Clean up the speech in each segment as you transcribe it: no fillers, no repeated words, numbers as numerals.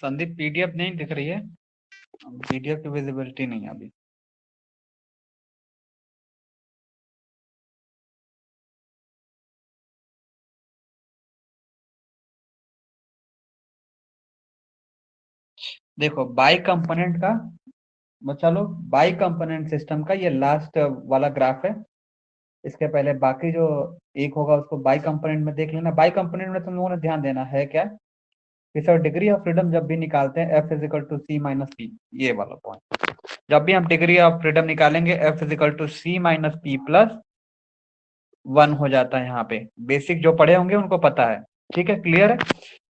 Sandeep PDF नहीं दिख रही है, पीडीएफ की विजिबिलिटी नहीं है अभी। देखो बाई कंपोनेंट का, चलो बाई कंपोनेंट सिस्टम का ये लास्ट वाला ग्राफ है। इसके पहले बाकी जो एक होगा उसको बाई कंपोनेंट में देख लेना। बाई कंपोनेंट में तुम लोगों ने ध्यान देना है क्या कि सर डिग्री ऑफ फ्रीडम जब भी निकालते हैं F is equal to C minus P, ये वाला पॉइंट। जब भी हम डिग्री ऑफ फ्रीडम निकालेंगे F is equal to C minus P plus 1 हो जाता है। यहाँ पे बेसिक जो पढ़े होंगे उनको पता है। ठीक है, क्लियर है?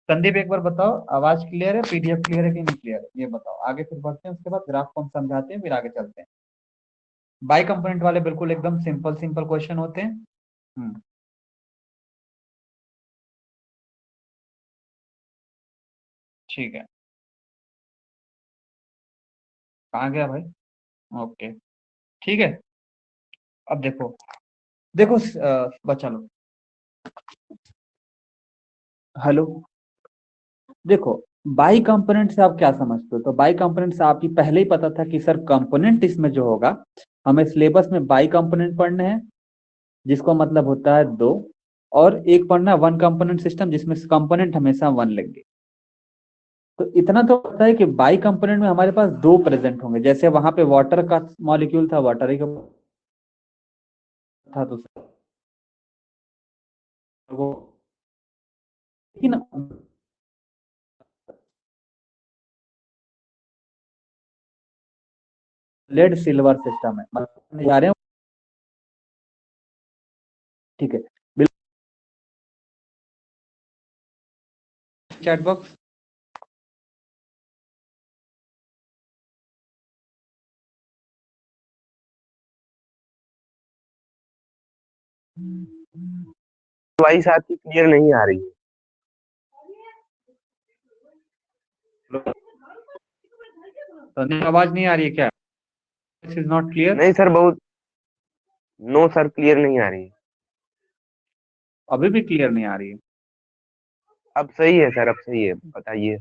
संदीप एक बार बताओ, आवाज क्लियर है, पीडीएफ क्लियर है कि नहीं क्लियर है, ये बताओ। आगे फिर बढ़ते हैं, उसके बाद ग्राफ को हम समझाते हैं, फिर आगे चलते हैं। बाई कंपोनेंट वाले बिल्कुल एकदम सिंपल सिंपल क्वेश्चन होते हैं। ठीक है, कहाँ गया भाई? ओके, ठीक है। अब देखो, देखो बच्चा लोग, हेलो, देखो बाई कंपोनेंट से आप क्या समझते हो? तो बाई कंपोनेंट से आपकी पहले ही पता था कि सर कंपोनेंट इसमें जो होगा, हमें सिलेबस में बाई कंपोनेंट पढ़ने हैं, जिसको मतलब होता है दो, और एक पढ़ना वन कंपोनेंट सिस्टम जिसमें कंपोनेंट हमेशा वन लेंगे। तो इतना तो पता है कि बाई कंपोनेंट में हमारे पास दो प्रेजेंट होंगे। जैसे वहां पे वाटर का मॉलिक्यूल था, वाटर ही का था, तो वो लेकिन लेड सिल्वर सिस्टम है, मतलब जा रहे हैं। ठीक है, चैट बॉक्स। वॉइस आपकी क्लियर नहीं आ रही है। आवाज नहीं आ रही है क्या? This is not clear. नहीं सर, बहुत नो सर, क्लियर नहीं आ रही है। अभी भी क्लियर नहीं आ रही है? अब सही है सर, अब सही है, बताइए।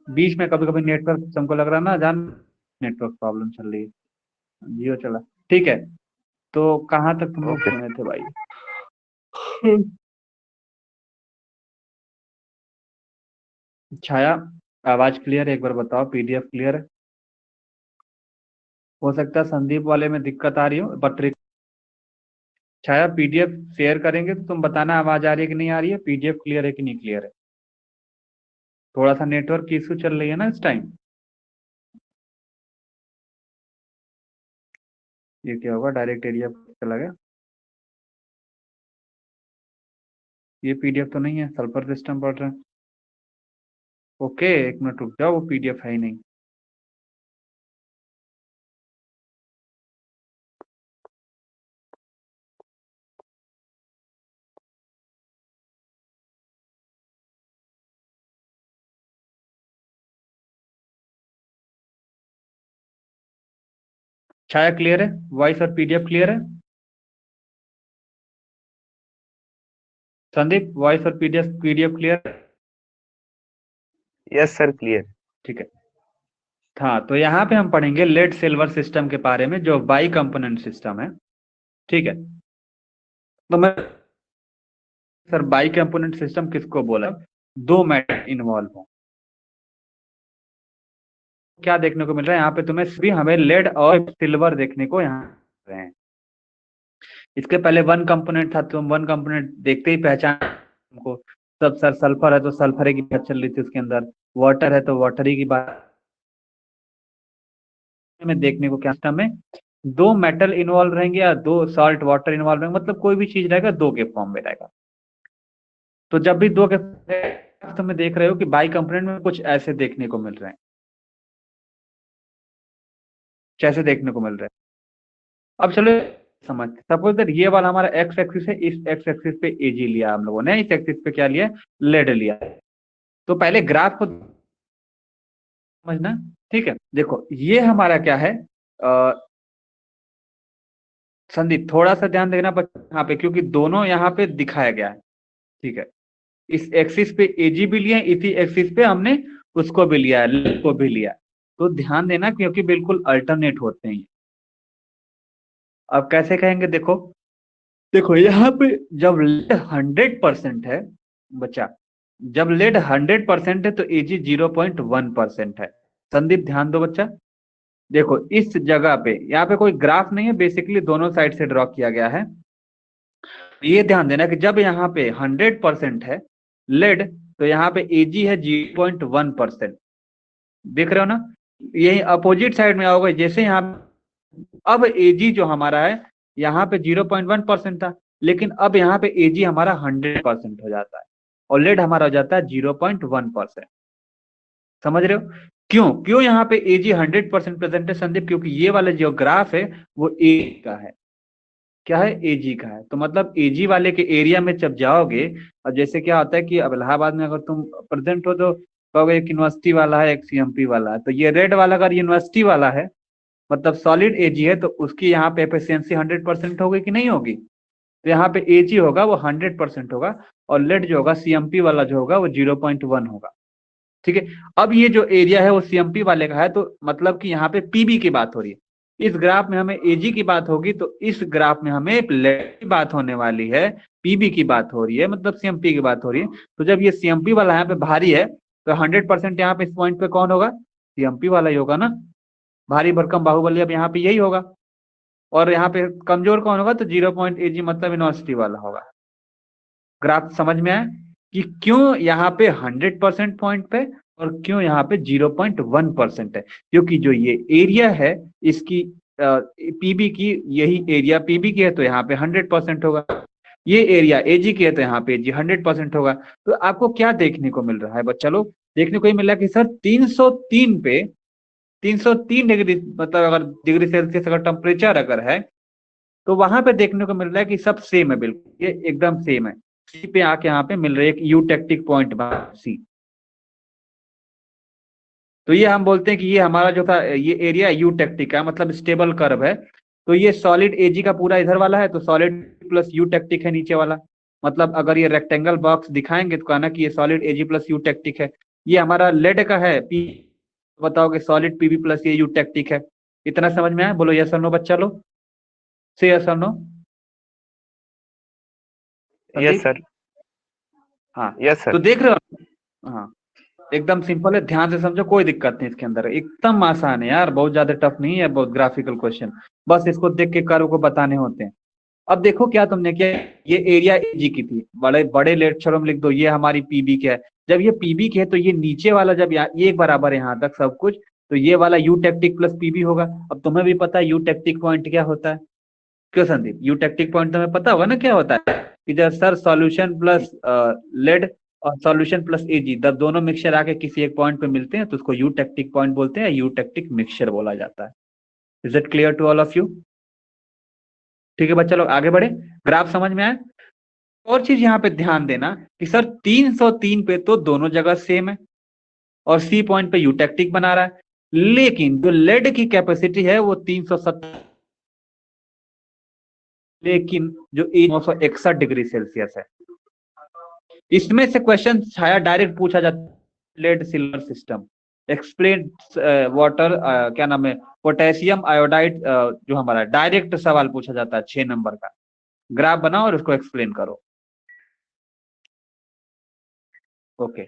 बीच में कभी कभी नेटवर्क तुमको लग रहा ना जान, नेटवर्क प्रॉब्लम चल रही है, जियो चला। ठीक है, तो कहाँ तक तुम लोग ओके। सुने थे भाई? छाया, आवाज क्लियर है? एक बार बताओ, पीडीएफ क्लियर है? हो सकता है संदीप वाले में दिक्कत आ रही हो, बट छाया पीडीएफ शेयर करेंगे तो तुम बताना आवाज आ रही है कि नहीं आ रही है, पीडीएफ क्लियर है कि नहीं क्लियर है। थोड़ा सा नेटवर्क की इशू चल रही है ना इस टाइम। ये क्या होगा, डायरेक्ट एरिया चला गया। ये पीडीएफ तो नहीं है, सल्फर सिस्टम पढ़ रहे हैं। ओके, एक मिनट रुक जाओ, वो पीडीएफ है ही नहीं। छाया क्लियर है? वॉइस और पीडीएफ क्लियर है? संदीप वॉइस और पीडीएफ क्लियर है? Yes sir, clear. ठीक है। हाँ, तो यहाँ पे हम पढ़ेंगे लेड सिल्वर सिस्टम के बारे में, जो बाई कंपोनेंट सिस्टम है। ठीक है, तो मैं सर बाई कंपोनेंट सिस्टम किसको बोला? दो मेटल इन्वॉल्व हो। क्या देखने को मिल रहा है यहाँ पे तुम्हें? भी हमें लेड और सिल्वर देखने को यहाँ मिल रहे हैं। इसके पहले वन कंपोनेंट था, तुम वन कंपोनेंट देखते ही पहचान तुमको। सब सर सल्फर है तो सल्फर की बात चल रही थी उसके अंदर, वाटर है तो वाटर ही की बात में देखने को क्या सिस्टम में दो मेटल इन्वॉल्व रहेंगे या दो सॉल्ट वाटर इन्वॉल्व रहेंगे, मतलब कोई भी चीज रहेगा दो के फॉर्म में रहेगा। तो जब भी दो के तो में देख रहे हो कि बाई कंपोनेंट में कुछ ऐसे देखने को मिल रहे हैं, जैसे देखने को मिल रहे हैं। अब चलो समझते, सपोज दैट ये वाला हमारा एक्स एक्सिस है, इस एक्स एक्सिस पे एजी लिया हम लोगों ने, इस एक्सिस पे क्या लिया? लेड लिया। तो पहले ग्राफ को समझना। ठीक है, देखो ये हमारा क्या है, संदीप थोड़ा सा ध्यान देना बच्चा यहाँ पे, क्योंकि दोनों यहाँ पे दिखाया गया है। ठीक है, इस एक्सिस पे एजी भी लिए, इसी एक्सिस पे हमने उसको भी लिया, लेड को भी लिया। तो ध्यान देना क्योंकि बिल्कुल अल्टरनेट होते हैं। अब कैसे कहेंगे, देखो देखो यहाँ पे जब लेड 100% है बच्चा, जब लेड 100% है तो एजी 0.1% है। संदीप ध्यान दो बच्चा, देखो इस जगह पे यहाँ पे कोई ग्राफ नहीं है, बेसिकली दोनों साइड से ड्रॉ किया गया है। ये ध्यान देना कि जब यहाँ पे 100% है लेड, तो यहाँ पे एजी है 0.1%। देख रहे हो ना, यही अपोजिट साइड में आओगे, जैसे यहाँ अब एजी जो हमारा है यहाँ पे 0.1% था, लेकिन अब यहाँ पे एजी हमारा 100% हो जाता है और लेड हमारा हो जाता है 0.1%। समझ रहे हो क्यों क्यों यहाँ पे एजी 100% प्रेजेंट है संदीप? क्योंकि ये वाला जो ग्राफ है वो ए का है। क्या है? एजी का है। तो मतलब एजी वाले के एरिया में जब जाओगे, अब जैसे क्या होता है कि अब इलाहाबाद में अगर तुम प्रेजेंट हो तो कहोगे एक यूनिवर्सिटी वाला है, एक सीएमपी वाला है। तो ये रेड वाला अगर यूनिवर्सिटी वाला है, मतलब सॉलिड एजी है, तो उसकी यहाँ पे एफिशिएंसी 100% होगी कि नहीं होगी? तो यहाँ पे एजी होगा वो 100% होगा, और लेड जो होगा सीएमपी वाला जो होगा वो 0.1 होगा। ठीक है, अब ये जो एरिया है वो सीएमपी वाले का है, तो मतलब कि यहाँ पे पीबी की बात हो रही है। इस ग्राफ में हमें एजी की बात होगी, तो इस ग्राफ में हमें लेड की बात होने वाली है, पीबी की बात हो रही है, मतलब सीएमपी की बात हो रही है। तो जब ये सीएमपी वाला यहाँ पे भारी है, तो 100% यहाँ पे इस पॉइंट पे कौन होगा? सीएमपी वाला ही होगा ना। भारी भरकम बाहुबली अब यहाँ पे यही होगा। और यहाँ पे कमजोर कौन होगा? तो 0.AG मतलब यूनिवर्सिटी वाला होगा। ग्राफ समझ में आया कि क्यों यहाँ पे 100% पॉइंट पे और क्यों यहाँ पे 0.1% है? क्योंकि जो ये एरिया है इसकी पीबी की, यही एरिया पीबी की है तो यहाँ पे 100% होगा। ये एरिया एजी की है तो यहाँ पे एजी 100% होगा। तो आपको क्या देखने को मिल रहा है बच्चा लोग? देखने को ये मिल रहा है कि सर 303 पे 303 डिग्री, मतलब अगर डिग्री सेल्सियस अगर टेम्परेचर अगर है, तो वहां पे देखने को मिल रहा है कि सब सेम है, बिल्कुल ये एकदम सेम है। सी पे आके यहाँ पे मिल रही है एक यूटेक्टिक पॉइंट सी। तो ये हम बोलते हैं कि ये हमारा जो था ये एरिया यूटेक्टिक है, मतलब स्टेबल कर्व है। तो ये सॉलिड एजी का पूरा इधर वाला है, तो सॉलिड प्लस यूटेक्टिक है नीचे वाला। मतलब अगर ये रेक्टेंगल बॉक्स दिखाएंगे तो कहना कि ये सॉलिड एजी प्लस यूटेक्टिक है। ये हमारा लेड का है पी, बताओगे सॉलिड पीबी प्लस ये यूटेक्टिक है। इतना समझ में आया? बोलो यस और नो बच्चा लो, से यस और नो। Yes sir. हाँ यस सर। तो देख रहे हो, हाँ एकदम सिंपल है, ध्यान से समझो, कोई दिक्कत नहीं इसके अंदर, एकदम आसान है यार, बहुत ज्यादा टफ नहीं है, बहुत ग्राफिकल क्वेश्चन, बस इसको देख के कर्व को बताने होते हैं। अब देखो क्या तुमने किया, ये एरिया एजी की थी, बड़े बड़े अक्षरों में लिख दो, ये हमारी पीबी की है। जब ये पीबी की है तो ये नीचे वाला जब ये एक बराबर है यहाँ तक सब कुछ, तो ये वाला यू टेक्टिक प्लस पीबी होगा। अब तुम्हें भी पता है यू टेक्टिक पॉइंट क्या होता है? क्यों संदीप, यू टेक्टिक पॉइंट तुम्हें पता होगा ना क्या होता है? कि जब सर सॉल्यूशन प्लस लेड और सॉल्यूशन प्लस एजी जब दोनों मिक्सचर आके किसी एक पॉइंट पे मिलते हैं तो उसको यू टेक्टिक पॉइंट बोलते हैं, यू टेक्टिक मिक्सचर बोला जाता है। Is it clear to all of you? ठीक है बच्चा लोग आगे बढ़े, ग्राफ समझ में आया? और चीज यहाँ पे ध्यान देना कि सर 303 पे तो दोनों जगह सेम है और सी पॉइंट पे यूटेक्टिक बना रहा है, लेकिन जो लेड की कैपेसिटी है वो 370, लेकिन जो 961 डिग्री सेल्सियस है। इसमें से क्वेश्चन छाया डायरेक्ट पूछा जाता है, lead silver system explain water, क्या नाम है, पोटेशियम आयोडाइड, जो हमारा डायरेक्ट सवाल पूछा जाता है 6 नंबर का। ग्राफ बनाओ और उसको एक्सप्लेन करो। ओके,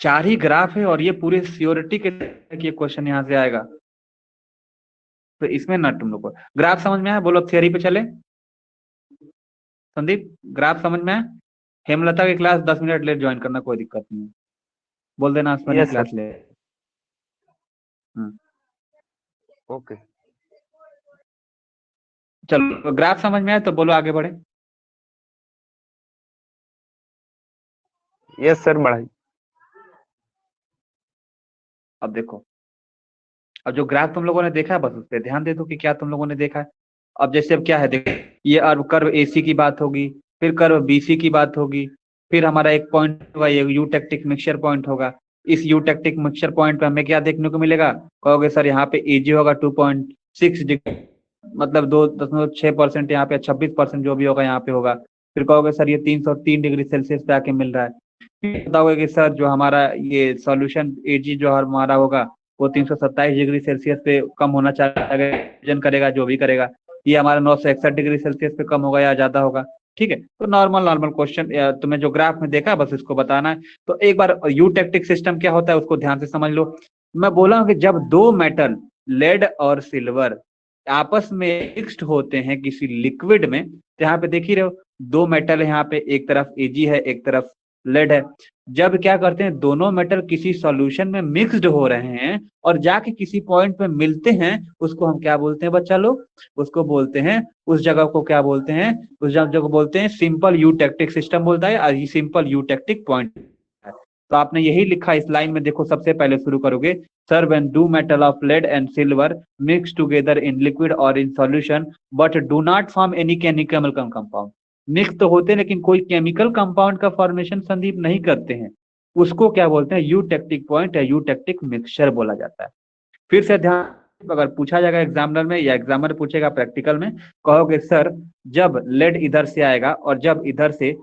4 ही ग्राफ है और ये पूरे सियोरिटी के क्वेश्चन यहाँ से आएगा, तो इसमें ना तुम लोग को ग्राफ समझ में आया? बोलो थियरी पे चले। संदीप ग्राफ समझ में आया? हेमलता की क्लास 10 मिनट लेट ज्वाइन करना, कोई दिक्कत नहीं है, बोल देना उसमें क्लास ले। ओके चलो ग्राफ समझ में आया तो बोलो आगे बढ़े। यस सर बढ़ाई। अब देखो, अब जो ग्राफ तुम लोगों ने देखा है बस उस पर ध्यान दे दो कि क्या तुम लोगों ने देखा है। अब जैसे अब क्या है देखो, ये अब कर्व एसी की बात होगी, फिर कर्व बीसी की बात होगी, फिर हमारा एक पॉइंट होगा ये यूटेक्टिक मिक्सचर पॉइंट होगा। इस यूटेक्टिक मिक्सचर पॉइंट पे हमें क्या देखने को मिलेगा? कहोगे सर यहाँ पे एजी होगा 2.6 डिग्री, मतलब 2.6%, यहाँ पे 26% जो भी होगा यहाँ पे होगा। फिर कहोगे सर ये 303 डिग्री सेल्सियस पे आके मिल रहा है। पता होगा कि सर जो हमारा ये सॉल्यूशन एजी जो हमारा होगा वो 327 डिग्री सेल्सियस पे कम होना चाहिए, करेगा जो भी करेगा। ये हमारा 961 डिग्री सेल्सियस पे कम होगा या ज्यादा होगा। ठीक है, तो नॉर्मल नॉर्मल क्वेश्चन, तुम्हें जो ग्राफ में देखा बस इसको बताना है। तो एक बार यूटेक्टिक सिस्टम क्या होता है उसको ध्यान से समझ लो। मैं बोला हूं कि जब दो मेटल लेड और सिल्वर आपस में मिक्स्ड होते हैं किसी लिक्विड में, तो यहाँ पे देख ही रहे हो दो मेटल है, यहाँ पे एक तरफ एजी है एक तरफ लेड है। जब क्या करते हैं दोनों मेटल किसी सॉल्यूशन में मिक्स्ड हो रहे हैं और जाके किसी पॉइंट पे मिलते हैं, उसको हम क्या बोलते हैं बच्चा लोग? उसको बोलते हैं, उस जगह को क्या बोलते हैं? उस जगह को बोलते हैं सिंपल यूटेक्टिक सिस्टम बोलता है, और ये सिंपल यूटेक्टिक पॉइंट। तो आपने यही लिखा इस लाइन में, देखो सबसे पहले शुरू करोगे, sir when two metal of lead and silver mix together in liquid और in solution but do not form any chemical compound. Mix तो होते हैं लेकिन कोई केमिकल कंपाउंड का फॉर्मेशन संदीप नहीं करते हैं, उसको क्या बोलते हैं? यूटेक्टिक पॉइंट या यूटेक्टिक मिक्सचर बोला जाता है। फिर से ध्यान, अगर पूछा जाएगा एग्जामिनर में या एग्जामिनर पूछेगा प्रैक्टिकल में, कहोगे सर जब लेड इधर से आएगा और जब इधर से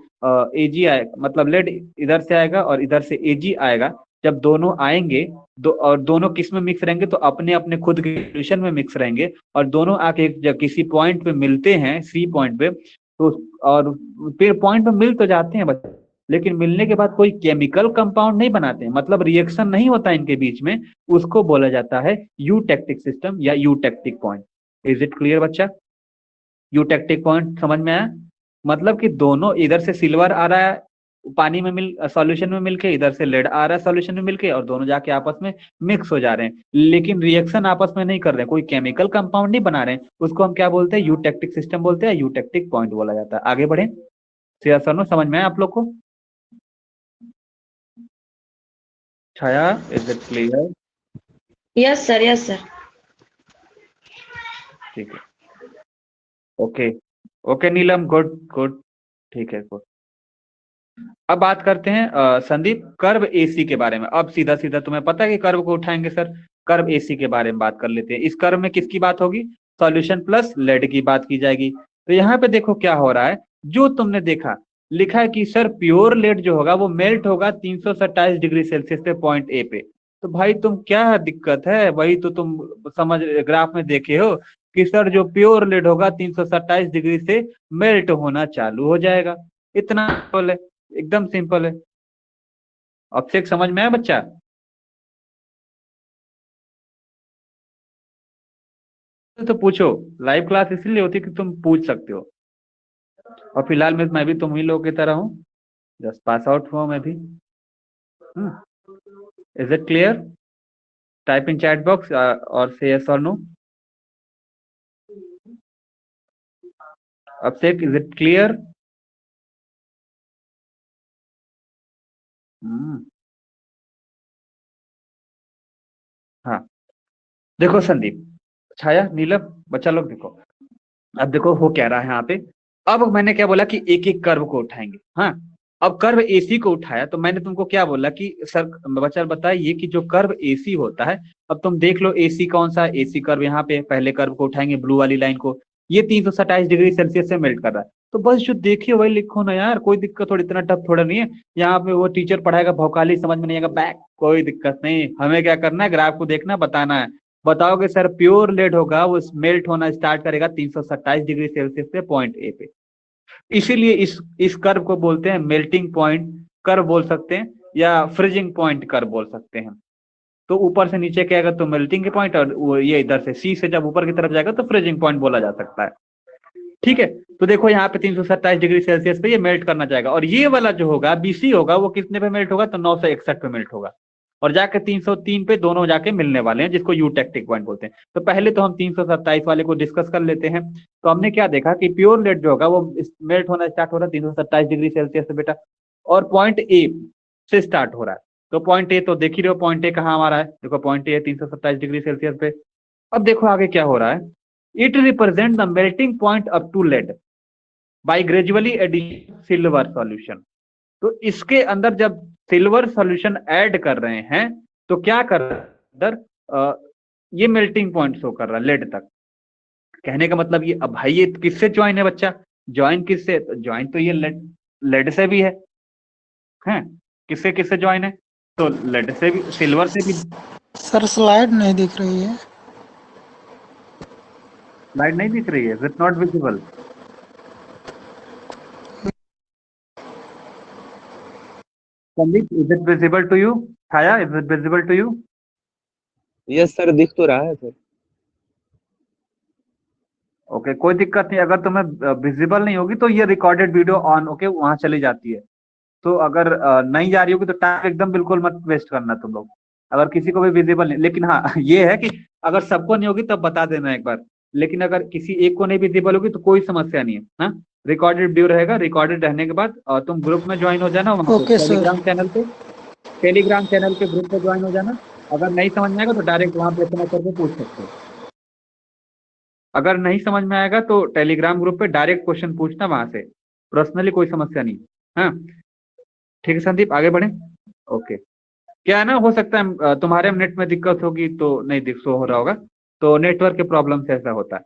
एजी आएगा, मतलब लेड इधर से आएगा और इधर से एजी आएगा, जब दोनों आएंगे और दोनों किस में मिक्स रहेंगे? तो अपने अपने खुद के सॉल्यूशन में मिक्स रहेंगे, और दोनों आके जब किसी पॉइंट पे मिलते हैं, सी पॉइंट पे, तो और फिर पॉइंट पे मिल तो जाते हैं बच्चे, लेकिन मिलने के बाद कोई केमिकल कंपाउंड नहीं बनाते हैं, मतलब रिएक्शन नहीं होता इनके बीच में, उसको बोला जाता है यूटेक्टिक सिस्टम या eutectic point. Is it clear बच्चा? यूटेक्टिक पॉइंट समझ में आया? मतलब कि दोनों, इधर से सिल्वर आ रहा है पानी में मिल सॉल्यूशन में मिलके, इधर से लेड आ रहा है सॉल्यूशन में मिलके, और दोनों जाके आपस में मिक्स हो जा रहे हैं, लेकिन रिएक्शन आपस में नहीं कर रहे हैं, कोई केमिकल कंपाउंड नहीं बना रहे हैं, उसको हम क्या बोलते हैं? यूटेक्टिक सिस्टम बोलते हैं, यूटेक्टिक पॉइंट बोला जाता है। आगे बढ़े, सर समझ में आया आप लोग को? Chhaya, is it clear? Yes sir, yes sir. ठीक है, okay okay Neelam, good good, ठीक है गुड। अब बात करते हैं संदीप कर्व एसी के बारे में। अब सीधा सीधा तुम्हें पता है कि कर्व को उठाएंगे सर, कर्व एसी के बारे में बात कर लेते हैं। इस कर्व में किसकी बात होगी? सॉल्यूशन प्लस लेड की बात की जाएगी। तो यहाँ पे देखो क्या हो रहा है, जो तुमने देखा लिखा है कि सर प्योर लेड जो होगा वो मेल्ट होगा 327 डिग्री सेल्सियस पे पॉइंट ए पे। तो भाई तुम क्या दिक्कत है, वही तो तुम समझ ग्राफ में देखे हो कि सर जो प्योर लेड होगा 327 डिग्री से मेल्ट होना चालू हो जाएगा। इतना सिंपल है, एकदम सिंपल है। ऑब्जेक्ट समझ में आया बच्चा? तो पूछो, लाइव क्लास इसलिए होती है कि तुम पूछ सकते हो। और फिलहाल मैं भी तुम ही लोगों की तरह हूँ, जस्ट पास आउट हुआ मैं भी। Is it clear? Type in chat box और से यस और no. Abhishek, is it clear? हाँ, देखो संदीप, छाया, नीलम, बच्चा लोग देखो, अब देखो हो क्या रहा है यहाँ पे। अब मैंने क्या बोला कि एक एक कर्व को उठाएंगे। हाँ, अब कर्व एसी को उठाया तो मैंने तुमको क्या बोला कि सर बच्चा बताइए कि जो कर्व एसी होता है, अब तुम देख लो एसी कौन सा एसी कर्व, यहाँ पे पहले कर्व को उठाएंगे ब्लू वाली लाइन को, ये 327 डिग्री सेल्सियस से मेल्ट कर रहा है। तो बस जो देखिए वही लिखो ना यार, कोई दिक्कत थोड़ी, इतना टफ थोड़ा नहीं है। यहाँ पे वो टीचर पढ़ाएगा भौकाली समझ में नहीं आएगा बैक, कोई दिक्कत नहीं, हमें क्या करना है, ग्राफ को देखना, बताना है। बताओगे सर प्योर लेड होगा वो मेल्ट होना स्टार्ट करेगा 327 डिग्री सेल्सियस से पॉइंट ए पे। इसीलिए इस कर्व को बोलते हैं मेल्टिंग पॉइंट कर्व बोल सकते हैं, या फ्रीजिंग पॉइंट कर्व बोल सकते हैं। तो ऊपर से नीचे क्या आएगा तो मेल्टिंग के पॉइंट, और वो ये इधर से सी से जब ऊपर की तरफ जाएगा तो फ्रीजिंग पॉइंट बोला जा सकता है। ठीक है, तो देखो यहाँ पे 327 डिग्री सेल्सियस पे ये मेल्ट करना चाहेगा, और ये वाला जो होगा बीसी होगा वो कितने पे मेल्ट होगा? तो 961 पे मेल्ट होगा, और जाके 303 पे दोनों जाके मिलने वाले हैं, जिसको यूटेक्टिक पॉइंट बोलते हैं। तो पहले तो हम 327 वाले को डिस्कस कर लेते हैं। तो हमने क्या देखा कि प्योर लेड जो होगा वो मेल्ट होना स्टार्ट हो रहा है 327 डिग्री सेल्सियस से बेटा, और पॉइंट ए से स्टार्ट हो रहा है। तो पॉइंट ए तो देख ही रहे हो, पॉइंट ए कहाँ हमारा है, देखो पॉइंट ए 327 डिग्री सेल्सियस पे। अब देखो आगे क्या हो रहा है, it represent the melting point up to lead by gradually addition silver solution. तो इसके अंदर जब सिल्वर सॉल्यूशन ऐड कर रहे हैं तो क्या कर रहा है अंदर, ये मेल्टिंग पॉइंट शो कर रहा है लेड तक। कहने का मतलब ये, अब भाई ये किससे ज्वाइन है बच्चा? ज्वाइन किससे? तो ज्वाइन तो ये लेड से भी है। किससे किससे ज्वाइन है? तो लेड से भी, सिल्वर से भी। सर स्लाइड नहीं दिख रही है। लाइट नहीं दिख रही है, it not visible. Sandeep, is it visible to you? Chhaya, is it visible to you? Yes sir, दिख तो रहा है सर। ओके, कोई दिक्कत नहीं। अगर तुम्हें विजिबल नहीं होगी तो ये रिकॉर्डेड वीडियो ऑन ओके वहां चली जाती है। तो अगर नहीं जा रही होगी तो टाइम एकदम बिल्कुल मत वेस्ट करना तुम लोग, अगर किसी को भी विजिबल नहीं। लेकिन हाँ ये है कि अगर सबको नहीं होगी तब बता देना एक बार, लेकिन अगर किसी एक को नहीं विजिबल होगी तो कोई समस्या नहीं है। हाँ, रिकॉर्डेड वीडियो रहेगा, रिकॉर्डेड रहने के बाद तुम ग्रुप में ज्वाइन हो जाना वहाँ पे, ओके सर। टेलीग्राम चैनल के ग्रुप पे ज्वाइन हो जाना। अगर नहीं समझ में आएगा तो डायरेक्ट वहाँ पे SMS करके पूछ सकते हो। अगर नहीं समझ में आएगा तो टेलीग्राम ग्रुप पे डायरेक्ट क्वेश्चन पूछना वहां से, पर्सनली कोई समस्या नहीं। हाँ ठीक है संदीप, आगे बढ़े। ओके, क्या है ना, हो सकता है तुम्हारे नेट में दिक्कत होगी तो नहीं दिख शो हो रहा होगा, तो नेटवर्क के प्रॉब्लम से ऐसा होता है।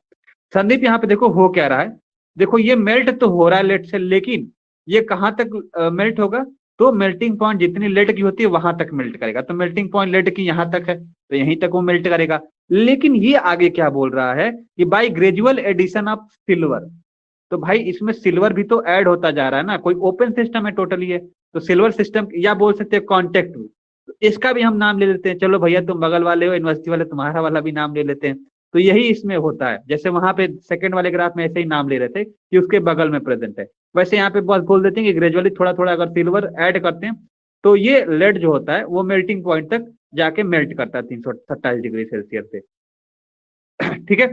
संदीप यहाँ पे देखो हो क्या रहा है, देखो ये मेल्ट तो हो रहा है लेड से, लेकिन ये कहाँ तक मेल्ट होगा? तो मेल्टिंग पॉइंट जितनी लेड की होती है वहां तक मेल्ट करेगा। तो मेल्टिंग पॉइंट लेड की यहाँ तक है तो यहीं तक वो मेल्ट करेगा। लेकिन ये आगे क्या बोल रहा है कि by gradual addition of silver, तो भाई इसमें सिल्वर भी तो ऐड होता जा रहा है ना, कोई ओपन सिस्टम है टोटली है, तो सिल्वर सिस्टम या बोल सकते हैं कॉन्टेक्ट, तो इसका भी हम नाम ले लेते हैं। चलो भैया तुम बगल वाले हो यूनिवर्सिटी वाले, तुम्हारा वाला भी नाम ले लेते हैं। तो यही इसमें होता है, जैसे वहां पे सेकंड वाले ग्राफ में ऐसे ही नाम ले रहे थे कि उसके बगल में प्रेजेंट है, वैसे यहाँ पे बस बोल देते हैं कि ग्रेजुअली थोड़ा थोड़ा अगर सिल्वर ऐड करते हैं तो ये लेड जो होता है वो मेल्टिंग पॉइंट तक जाके मेल्ट करता है 327 डिग्री सेल्सियस से। ठीक है,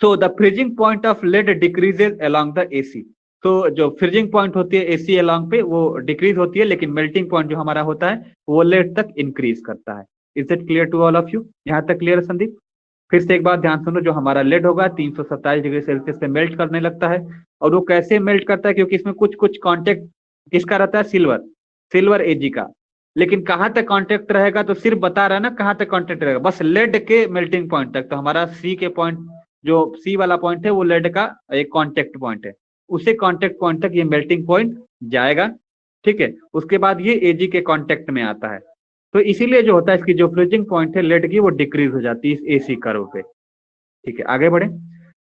so the freezing point of lead decreases along the AC। तो जो फ्रीजिंग पॉइंट होती है AC अलोंग पे वो डिक्रीज होती है, लेकिन मेल्टिंग पॉइंट जो हमारा होता है वो लेड तक इंक्रीज करता है। Is it clear to all of you? यहाँ तक क्लियर है संदीप? फिर से एक बार ध्यान सुनो, जो हमारा लेड होगा 327 डिग्री सेल्सियस से मेल्ट करने लगता है। और वो कैसे मेल्ट करता है? क्योंकि इसमें कुछ कुछ कॉन्टेक्ट किसका रहता है? सिल्वर AG का। लेकिन कहाँ तक कॉन्टेक्ट रहेगा? तो सिर्फ बता रहा है ना कहाँ तक कॉन्टेक्ट रहेगा, बस लेड के मेल्टिंग पॉइंट तक। तो हमारा C के पॉइंट, जो C वाला पॉइंट है वो लेड का एक कांटेक्ट पॉइंट है, उसे कांटेक्ट पॉइंट तक ये मेल्टिंग पॉइंट जाएगा। ठीक है, उसके बाद ये AG के कांटेक्ट में आता है। तो इसीलिए जो होता है इसकी जो फ्रीजिंग पॉइंट है लेड की वो डिक्रीज हो जाती है इस AC कर्व पे। ठीक है, आगे बढ़े।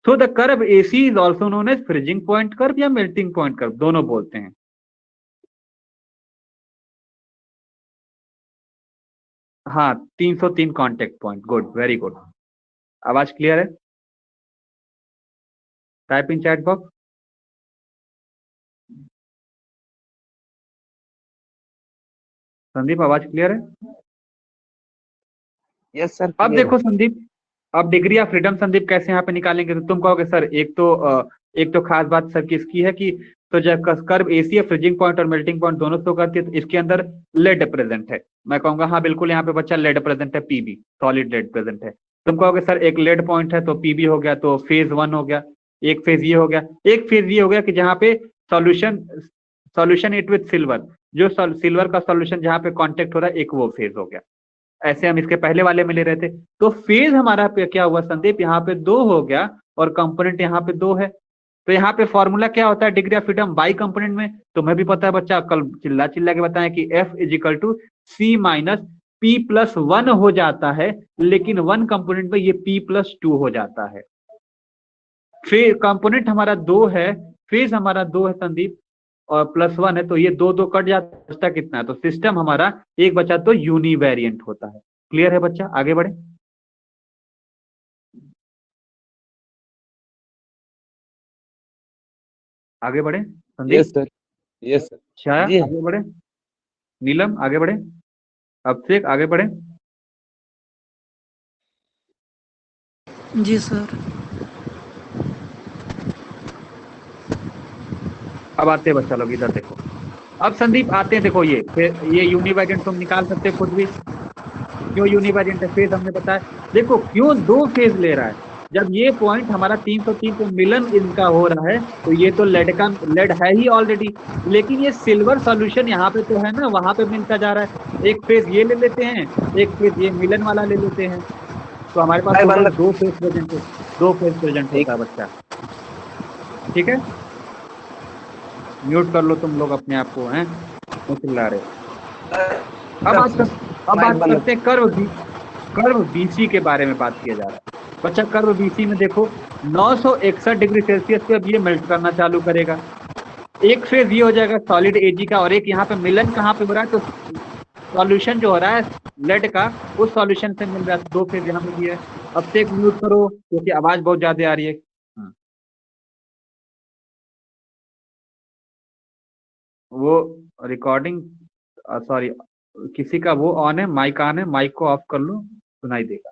So the curve AC is also known as freezing point curve या मेल्टिंग पॉइंट कर्व, दोनों बोलते हैं। हाँ, 303 contact point, good, very good. आवाज क्लियर है? Type in chat box. Sandeep आवाज क्लियर है? यस सर, अब clear देखो है। संदीप, अब डिग्री ऑफ फ्रीडम संदीप कैसे यहाँ पे निकालेंगे? तो तुम कहोगे सर एक तो खास बात सर की इसकी है कि तो जब कर्व AC है फ्रीजिंग पॉइंट और मेल्टिंग पॉइंट दोनों शो करती है तो इसके अंदर लेड प्रेजेंट है। मैं कहूंगा हाँ बिल्कुल यहाँ पे बच्चा लेड प्रेजेंट है, PB सॉलिड लेड प्रेजेंट है। तुम कहोगे सर एक लेड पॉइंट है तो PB हो गया, तो फेज 1 हो गया, एक फेज ये हो गया, एक फेज ये हो गया कि जहाँ पे सॉल्यूशन इट विथ सिल्वर, जो सिल्वर का सॉल्यूशन जहाँ पे कॉन्टेक्ट हो रहा है एक वो फेज हो गया। ऐसे हम इसके पहले वाले में ले रहे थे। तो फेज हमारा पे क्या हुआ संदीप? यहाँ पे 2 हो गया और कंपोनेंट यहाँ पे 2 है। तो यहाँ पे फॉर्मूला क्या होता है degree of freedom by component में? तुम्हें भी पता है बच्चा, कल चिल्ला चिल्ला के बताएं कि F is equal to C minus P+1 हो जाता है, लेकिन 1 कंपोनेंट में ये P+2 हो जाता है। फिर कंपोनेंट हमारा 2 है, फेज हमारा 2 है संदीप, और +1 है, तो ये 2 कट जाता है, बचता कितना है? तो सिस्टम हमारा एक बचा तो यूनिवेरिएंट होता है। क्लियर है बच्चा? आगे बढ़े। आगे बढ़े Sandeep. Yes sir, yes sir. Chhaya ji आगे बढ़े, नीलम आगे बढ़े, अभिषेक आगे बढ़े। जी सर। अब आते हैं बच्चा लोग इधर देखो। अब संदीप आते हैं, देखो ये यूनिवेरिएंट तुम निकाल सकते हो खुद भी। क्यों यूनिवेरिएंट है? फेज हमने बताया, देखो क्यों 2 फेज ले रहा है। जब ये पॉइंट हमारा 303 पे मिलन इनका हो रहा है तो ये तो लेड है ही ऑलरेडी, लेकिन ये सिल्वर सॉल्यूशन यहाँ पे तो है ना, वहां पे मिलता जा रहा है। एक फेज ये ले लेते हैं, एक फेज ये मिलन वाला ले लेते हैं, तो हमारे पास टोटल 2 फेज प्रेजेंट है, 2 फेज प्रेजेंट होता है बच्चा। ठीक है, म्यूट कर लो तुम लोग अपने आप को, हैं चिल्ला रहे। अब बात करते हैं कर्व बीसी के बारे में बात किया जा रहा है बच्चा। कर्व बीसी में देखो 961 डिग्री सेल्सियस पे अब ये मेल्ट करना चालू करेगा। एक फेज ये हो जाएगा सॉलिड एजी का, और एक यहाँ पे मिलन कहाँ पे हो रहा है, तो सॉल्यूशन जो हो रहा है लेड का उस सॉल्यूशन से मिल रहा है। 2 फेज यहाँ पे दिया है। अब से एक म्यूट करो क्योंकि आवाज बहुत ज्यादा आ रही है। वो रिकॉर्डिंग सॉरी किसी का वो ऑन है, माइक ऑन है, माइक को ऑफ कर लो, सुनाई देगा।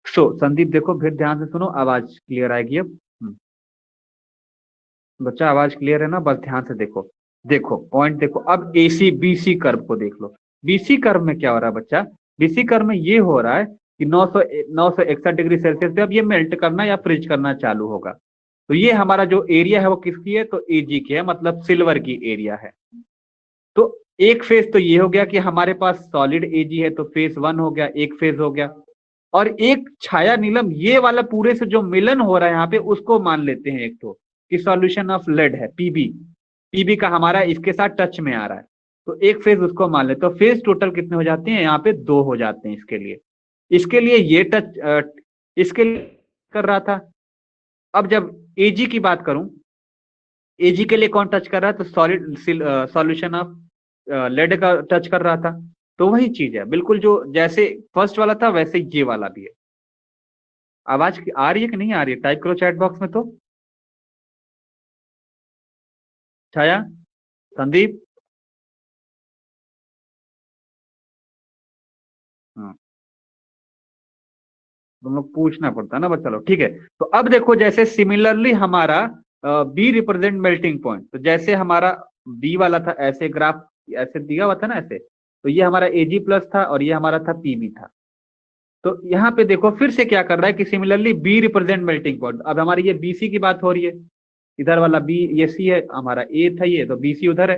संदीप देखो फिर ध्यान से सुनो, आवाज क्लियर आएगी अब। बच्चा आवाज क्लियर है ना, बस ध्यान से देखो पॉइंट देखो। अब एसी बीसी कर्व को देख लो। बीसी कर्व में क्या हो रहा है बच्चा, बीसी कर्व में ये हो रहा है कि 961 डिग्री सेल्सियस पे अब ये मेल्ट करना या फ्रीज करना चालू होगा। तो ये हमारा जो एरिया है वो किसकी है, तो एजी की है, मतलब सिल्वर की एरिया है। तो एक फेज तो ये हो गया कि हमारे पास सॉलिड एजी है, तो फेज 1 हो गया, एक फेज हो गया। और एक छाया नीलम ये वाला पूरे से जो मिलन हो रहा है यहाँ पे उसको मान लेते हैं एक तो कि सॉल्यूशन ऑफ लेड है पीबी का हमारा इसके साथ टच में आ रहा है, तो एक फेज उसको मान ले। तो फेज टोटल कितने हो जाते हैं, यहाँ पे 2 हो जाते हैं। इसके लिए ये टच इसके लिए कर रहा था। अब जब एजी की बात करूं, एजी के लिए कौन टच कर रहा है, तो सॉलिड सॉल्यूशन ऑफ लेड का टच कर रहा था। तो वही चीज है बिल्कुल, जो जैसे फर्स्ट वाला था वैसे ये वाला भी है। आवाज आ रही है कि नहीं आ रही है, टाइप करो चैट बॉक्स में। तो छाया, संदीप, हाँ तुम लोग पूछना पड़ता है ना बच्चा लोग, ठीक है। तो अब देखो जैसे सिमिलरली हमारा बी रिप्रेजेंट मेल्टिंग पॉइंट, तो जैसे हमारा बी वाला था ऐसे ग्राफ ऐसे दिया हुआ था ना ऐसे, तो ये हमारा एजी प्लस था और ये हमारा था पीबी था। तो यहाँ पे देखो फिर से क्या कर रहा है कि similarly B represent melting point. अब हमारी ये बीसी की बात हो रही है, इधर वाला बी ये सी है, हमारा ए था ये, तो बीसी उधर है।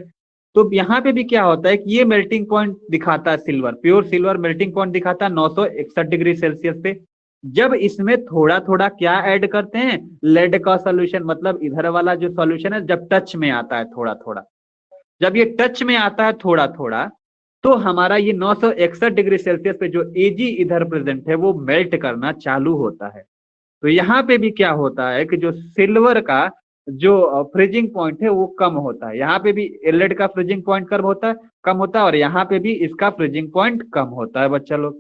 तो यहाँ पे भी क्या होता है कि ये मेल्टिंग पॉइंट दिखाता है silver, pure silver melting point दिखाता है 961 डिग्री सेल्सियस पे। जब इसमें थोड़ा थोड़ा क्या ऐड करते हैं, लेड का सॉल्यूशन, मतलब इधर वाला जो सॉल्यूशन है जब टच में आता है थोड़ा थोड़ा, जब ये टच में आता है थोड़ा थोड़ा, तो हमारा ये 961 डिग्री सेल्सियस पे जो एजी इधर प्रेजेंट है वो मेल्ट करना चालू होता है। तो यहाँ पे भी क्या होता है कि जो सिल्वर का जो फ्रीजिंग पॉइंट है वो कम होता है। यहाँ पे भी लेड का फ्रीजिंग पॉइंट कम होता है, और यहाँ पे भी इसका फ्रीजिंग पॉइंट कम होता है बच्चा लोग,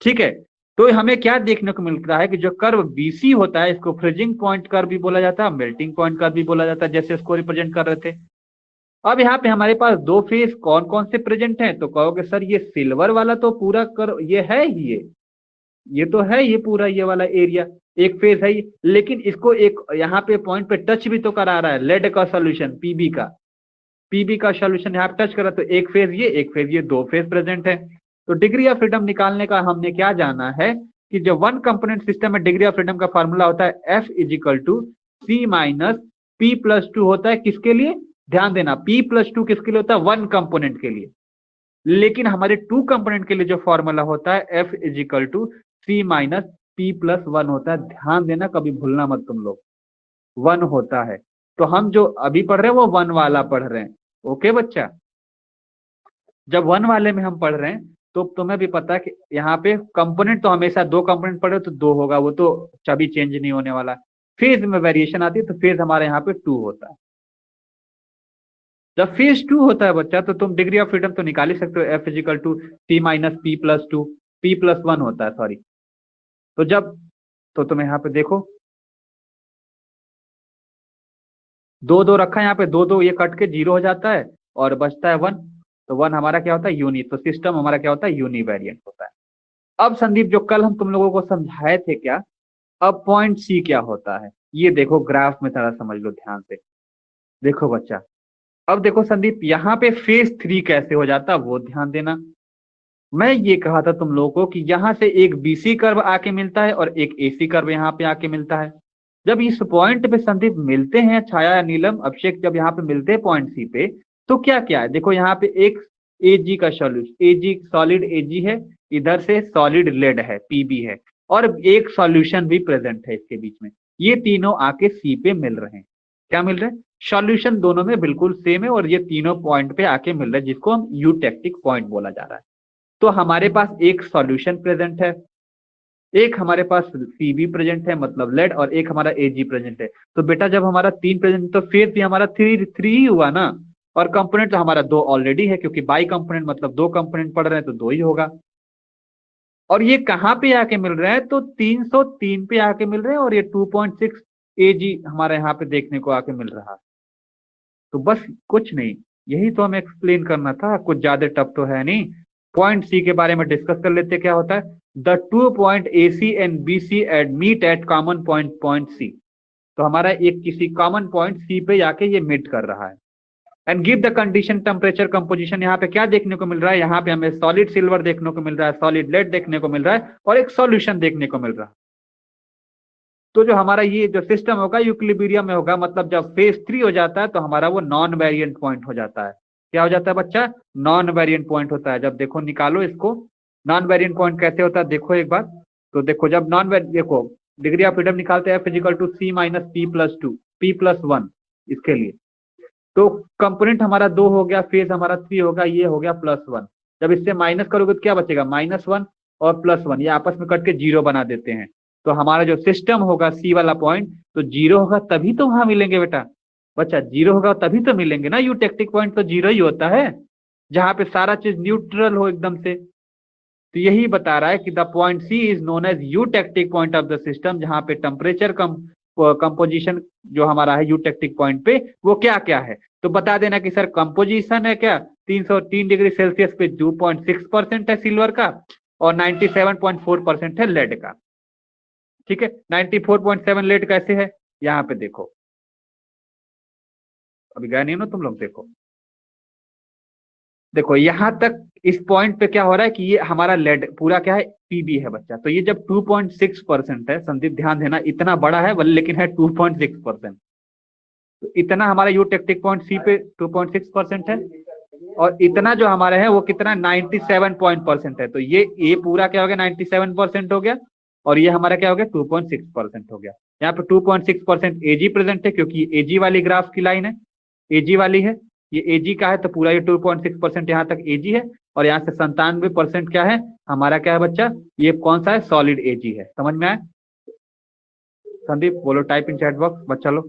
ठीक है। तो हमें क्या देखने को मिलता है कि जो कर्व बीसी होता है इसको फ्रीजिंग पॉइंट कर्व भी बोला जाता है, मेल्टिंग पॉइंट कर्व भी बोला जाता है, जैसे इसको रिप्रेजेंट कर रहे थे। अब यहाँ पे हमारे पास 2 फेज कौन कौन से प्रेजेंट हैं, तो कहोगे सर ये सिल्वर वाला तो पूरा कर्व ये है ही, ये तो है ये पूरा ये वाला एरिया एक फेज है, लेकिन इसको एक यहाँ पे पॉइंट पे टच भी तो करा रहा है लेड का सॉल्यूशन पीबी का सॉल्यूशन यहाँ पे टच करा, तो एक फेज ये 2 फेज प्रेजेंट है। तो डिग्री ऑफ फ्रीडम निकालने का हमने क्या जाना है कि जो 1 कंपोनेंट सिस्टम में डिग्री ऑफ फ्रीडम का फॉर्मूला होता है F = C - P+2 होता है। किसके लिए, ध्यान देना, P+2 किसके लिए होता है, 1 कंपोनेंट के लिए। लेकिन हमारे 2 कंपोनेंट के लिए जो फॉर्मूला होता है F = C - P+1 होता है। ध्यान देना, कभी भूलना मत तुम लोग, 1 होता है। तो हम जो अभी पढ़ रहे हैं वो 1 वाला पढ़ रहे हैं, ओके बच्चा। जब 1 वाले में हम पढ़ रहे हैं तो तुम्हें भी पता है कि यहाँ पे कंपोनेंट तो हमेशा 2 कंपोनेंट पढ़े तो 2 होगा, वो तो कभी चेंज नहीं होने वाला। फेज में वेरिएशन आती है तो फेज हमारे यहाँ पे 2 होता है। जब फेज 2 होता है बच्चा तो तुम डिग्री ऑफ फ्रीडम तो निकाल ही सकते हो, F = C - P+2, P+1 होता है, सॉरी। तो जब तो तुम यहाँ पे देखो 2 रखा है यहाँ पे, 2 ये कट के 0 हो जाता है और बचता है 1। तो 1 हमारा क्या होता है, यूनि। तो सिस्टम हमारा क्या होता है, यूनिवेरिएंट होता है। अब संदीप जो कल हम तुम लोगों को समझाए थे क्या, अब पॉइंट सी क्या होता है ये देखो, ग्राफ में थोड़ा समझ लो ध्यान से। देखो बच्चा, अब देखो संदीप यहाँ पे फेज 3 कैसे हो जाता है वो ध्यान देना। मैं ये कहा था तुम लोगों को कि यहाँ से एक बीसी कर्व आके मिलता है और एक एसी कर्व यहाँ पे आके मिलता है। जब इस पॉइंट पे संदीप मिलते हैं, छाया या नीलम अभिषेक, जब यहाँ पे मिलते हैं पॉइंट सी पे, तो क्या क्या है, देखो यहाँ पे एक एजी का सॉल्यूशन, एजी सॉलिड एजी है, इधर से सॉलिड लेड है पीबी है, और एक सॉल्यूशन भी प्रेजेंट है इसके बीच में। ये तीनों आके सी पे मिल रहे हैं। क्या मिल रहा है, सॉल्यूशन दोनों में बिल्कुल सेम है और ये तीनों पॉइंट पे आके मिल रहा है, जिसको हम यूटेक्टिक पॉइंट बोला जा रहा है। तो हमारे पास एक सॉल्यूशन प्रेजेंट है, एक हमारे पास सीबी प्रेजेंट है मतलब लेड, और एक हमारा एजी प्रेजेंट है। तो बेटा जब हमारा 3 प्रेजेंट तो फेज भी हमारा थ्री ही हुआ ना, और कंपोनेंट तो हमारा 2 ऑलरेडी है, क्योंकि बाई कंपोनेंट मतलब 2 कंपोनेंट पढ़ रहे हैं तो 2 ही होगा। और ये कहाँ पे आके मिल रहा है, तो 303 पे आके मिल रहे हैं, और ये 2.6 एजी हमारे यहाँ पे देखने को आके मिल रहा है। तो बस कुछ नहीं, यही तो हमें एक्सप्लेन करना था, कुछ ज्यादा टफ तो है नहीं। पॉइंट सी के बारे में डिस्कस कर लेते, क्या होता है, the 2 point A C and B C at meet at common point C. तो हमारा एक किसी कॉमन पॉइंट सी पे जाके ये मीट कर रहा है। And give the condition temperature composition. यहाँ पे क्या देखने को मिल रहा है, यहाँ पे हमें सॉलिड सिल्वर देखने को मिल रहा है, सॉलिड लेड देखने को मिल रहा है, और एक सॉल्यूशन देखने को मिल रहा है। तो जो हमारा ये जो सिस्टम होगा यूक्लिबिरियम में होगा, मतलब जब फेज 3 हो जाता है तो हमारा वो नॉन वेरिएंट पॉइंट हो जाता है। क्या हो जाता है बच्चा, नॉन वेरिएंट पॉइंट होता है। जब देखो निकालो इसको, नॉन वेरिएंट पॉइंट कैसे होता है देखो एक बार। तो देखो जब देखो डिग्री ऑफ फ्रीडम निकालते हैं F is equal to C minus P plus 2 P plus 1 इसके लिए। तो कंपोनेंट हमारा 2 हो गया, फेज हमारा 3 होगा, ये हो गया +1। जब इससे माइनस करोगे तो क्या बचेगा, -1 और +1, ये आपस में कट के 0 बना देते हैं। तो हमारा जो सिस्टम होगा सी वाला पॉइंट, तो 0 होगा तभी तो वहां मिलेंगे बेटा। बच्चा 0 होगा तभी तो मिलेंगे ना, यूटेक्टिक पॉइंट तो 0 ही होता है, जहां पे सारा चीज न्यूट्रल हो एकदम से। तो यही बता रहा है कि the point C is known as eutectic point of the system, जहां पे टेम्परेचर कंपोजिशन जो हमारा है यूटेक्टिक पॉइंट पे वो क्या क्या है। तो बता देना कि सर कंपोजिशन है क्या, 303 डिग्री सेल्सियस पे 2.6% है सिल्वर का, और 97.4% है लेड का। ठीक है, 94.7 लेड कैसे है, यहाँ पे देखो, अभी गया नहीं ना तुम लोग, देखो देखो यहां तक इस पॉइंट पे क्या हो रहा है कि ये हमारा लेड पूरा क्या है, पीबी है बच्चा। तो ये जब 2.6% है, संदीप ध्यान देना, इतना बड़ा है लेकिन है 2.6%। तो इतना हमारा यूटेक्टिक पॉइंट सी पे 2.6% है, और इतना जो हमारा है वो कितना 97% है। तो ये पूरा क्या हो गया 97% हो गया, और ये हमारा क्या हो गया 2.6% हो गया। यहाँ पे 2.6% एजी प्रेजेंट है, क्योंकि एजी वाली ग्राफ की लाइन है, एजी वाली है, ये एजी का है, तो पूरा ये 2.6% यहाँ तक एजी है, और यहाँ से 97% क्या है हमारा, क्या है बच्चा, ये कौन सा है, सॉलिड एजी है। समझ में आया संदीप, बोलो टाइप इन चैट बॉक्स, बच्चा लो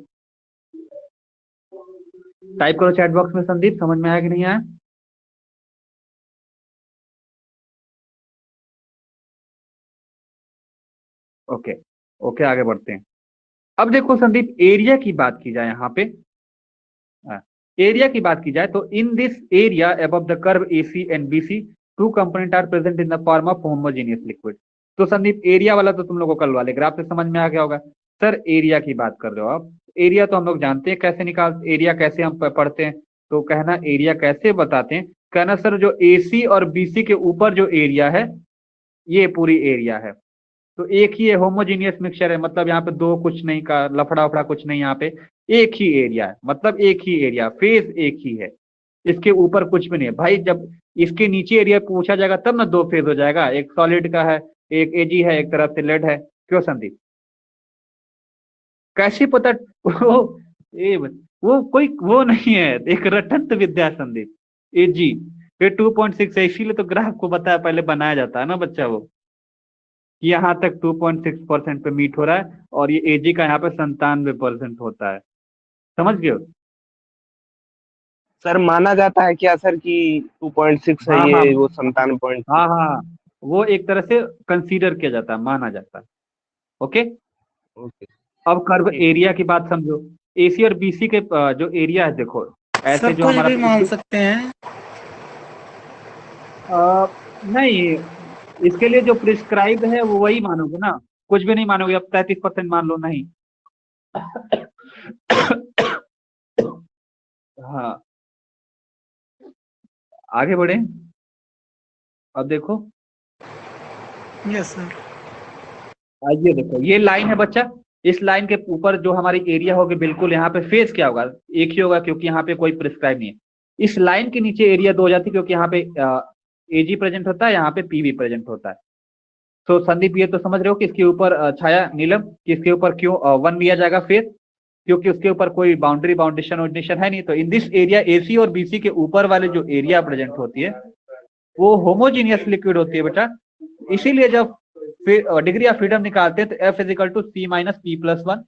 टाइप करो चैट बॉक्स में, संदीप समझ में आया कि नहीं आया। ओके ओके, आगे बढ़ते हैं। अब देखो संदीप, एरिया की बात की जाए यहाँ पे, एरिया की बात की जाए तो in this area above the curve AC and BC 2 component are present in the form of homogeneous liquid. तो संदीप एरिया वाला तो तुम लोगों को कल वाले ग्राफ से समझ में आ गया होगा। सर एरिया की बात कर रहे हो आप, एरिया तो हम लोग जानते हैं कैसे निकाल, एरिया कैसे हम पढ़ते हैं, तो कहना एरिया कैसे बताते हैं, कहना सर जो AC और BC के ऊपर जो एरिया है ये पूरी एरिया है। तो एक ही है, होमोजीनियस मिक्सचर है, मतलब यहाँ पे दो कुछ नहीं का लफड़ा उफड़ा कुछ नहीं, यहाँ पे एक ही एरिया है, मतलब एक ही एरिया, फेज एक ही है, इसके ऊपर कुछ भी नहीं है भाई। जब इसके नीचे एरिया पूछा जाएगा तब ना 2 फेज हो जाएगा, एक सॉलिड का है, एक एजी है, एक तरफ से लेड है। क्यों संदीप, कैसे पता वो वो कोई वो नहीं है, एक रटंत विद्या संदीप, एजी फिर 2.6 है, इसीलिए तो ग्राफ को बताया पहले बनाया जाता है ना बच्चा, वो यहाँ तक 2.6% पे मीट हो रहा है, और ये एजी का यहाँ पे 97% होता है। समझ गए हो? सर माना जाता है क्या सर कि 2.6 है हाँ हाँ ये, वो 97 हाँ हाँ, वो एक तरह से कंसीडर किया जाता है, माना जाता है। ओके, ओके अब कर्व ठीक। एरिया की बात समझो। एसी और बीसी के जो एरिया है देखो, ऐसे सब जो कुछ हमारा भी मान सकते हैं। नहीं, इसके लिए जो प्रिस्क्राइब है वो वही मानोगे ना, कुछ भी नहीं मानोगे। अब 33% मान लो, नहीं हाँ, आगे बढ़े। अब देखो, यस सर। ये देखो ये लाइन है बच्चा, इस लाइन के ऊपर जो हमारी एरिया होगी बिल्कुल यहाँ पे फेज क्या होगा, एक ही होगा, क्योंकि यहाँ पे कोई प्रिस्क्राइब नहीं है। इस लाइन के नीचे एरिया 2 हो जाती है, क्योंकि यहाँ पे एजी प्रेजेंट होता है, यहाँ पे पीवी प्रेजेंट होता है। तो संदीप ये तो समझ रहे हो कि इसके ऊपर छाया नीलम, कि इसके ऊपर क्यों 1 लिया जाएगा फेज। क्योंकि उसके ऊपर कोई बाउंडेशन है नहीं। तो इन दिस एरिया एसी और बीसी के ऊपर वाले जो एरिया प्रेजेंट होती है वो होमोजीनियस लिक्विड होती है बेटा। इसीलिए जब डिग्री ऑफ फ्रीडम निकालते हैं तो F is equal to C minus P+1।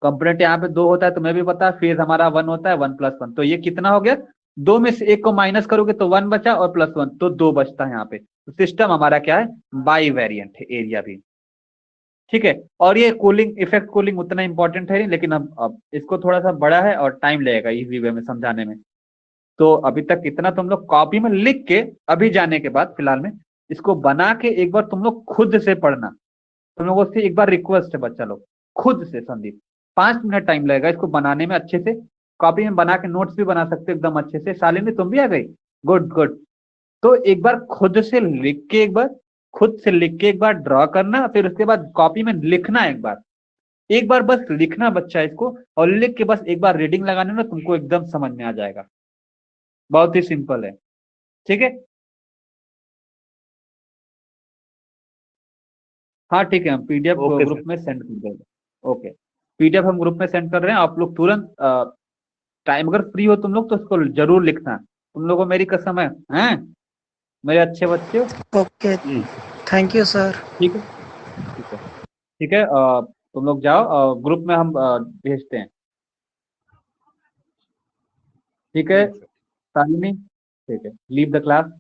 Component यहाँ पे 2 होता है, तुम्हें भी पता है, फेज हमारा 1 होता है, 1+1। तो ये कितना हो गया, 2 में से 1 को माइनस करोगे तो 1 बचा और +1 तो 2 बचता है यहाँ पे। तो सिस्टम हमारा क्या है, बाई वेरिएंट है, एरिया भी। ठीक है, और ये कूलिंग इफेक्ट कूलिंग उतना इंपॉर्टेंट है नहीं, लेकिन अब इसको थोड़ा सा बड़ा है और टाइम लगेगा इजी वे में समझाने में। तो अभी तक इतना तुम लोग कॉपी में लिख के अभी जाने के बाद फिलहाल में इसको बना के एक बार तुम लोग खुद से पढ़ना। तुम लोगों से एक बार रिक्वेस्ट है बच्चा लोग, खुद से संदीप 5 मिनट टाइम लगेगा इसको बनाने में अच्छे से। कॉपी में बना के नोट्स भी बना सकते हो एकदम अच्छे से। शालिनी तुम भी आ गई, गुड गुड। तो एक बार खुद से लिख के एक बार ड्रॉ करना, फिर उसके बाद कॉपी में लिखना एक बार बस लिखना बच्चा इसको, और लिख के बस एक बार रीडिंग लगाने ना, तुमको एकदम समझ में आ जाएगा। बहुत ही सिंपल है, ठीक है। हाँ ठीक है, हम पीडीएफ ओके ग्रुप में सेंड कर देंगे। ओके, पीडीएफ हम ग्रुप में सेंड कर रहे हैं, आप लोग तुरंत टाइम अगर फ्री हो तुम लोग तो उसको जरूर लिखना। तुम लोगों को मेरी कसम है, हैं मेरे अच्छे बच्चे हो। Okay, thank you sir. ठीक है ठीक है ठीक है, तुम लोग जाओ, ग्रुप में हम भेजते हैं। ठीक है शालिनी, ठीक है, लीव द क्लास।